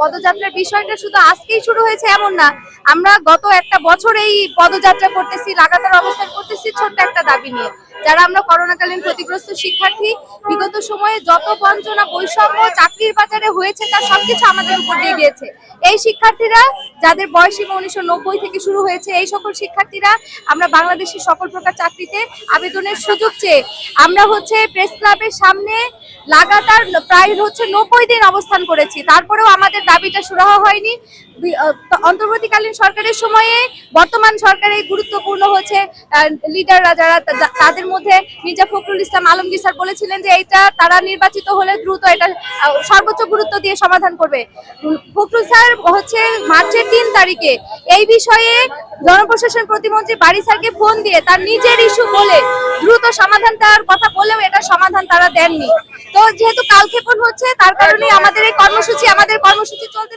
পদযাত্রার বিষয়টা শুধু আজকেই শুরু হয়েছে এমন না, আমরা গত একটা বছর এই পদযাত্রা করতেছি, লাগাতার অবস্থান করতেছি ছোট্ট একটা দাবি নিয়ে। যারা আমরা করোনাকালীন ক্ষতিগ্রস্ত শিক্ষার্থী, বিগত সময়ে যত বঞ্চনা বৈষম্য চাকরির বাজারে হয়েছে তার সবকিছু আমাদের উপর দিয়ে গিয়েছে। এই শিক্ষার্থীরা যাদের বয়সীমা 1990 থেকে শুরু হয়েছে, এই সকল শিক্ষার্থীরা আমরা বাংলাদেশের সকল প্রকার চাকরিতে আবেদনের সুযোগ চেয়ে আমরা প্রেস ক্লাবের সামনে লাগাতার প্রায় 90 দিন অবস্থান করেছি। তারপরেও আমাদের দাবিটা সুরাহা হয়নি। অন্তর্বর্তীকালীন সরকারের সময়ে বর্তমান সরকারের গুরুত্বপূর্ণ লিডাররা যারা, তাদের মধ্যে মির্জা ফখরুল ইসলাম আলমগীর স্যার বলেছিলেন যে এটা তারা নির্বাচিত হলে দ্রুত এটা সর্বোচ্চ গুরুত্ব দিয়ে সমাধান করবে। ফখরুল স্যার মার্চের 3 তারিখে এই বিষয়ে জনপ্রশাসন প্রতিমন্ত্রী বারী স্যারকে ফোন দিয়ে তার নিজের ইস্যু বলে দ্রুত সমাধান দেওয়ার কথা বলেও এটা সমাধান তারা দেননি। তো যেহেতু কালক্ষেপণ হচ্ছে, তার কারণে আমাদের কর্মসূচি চলতে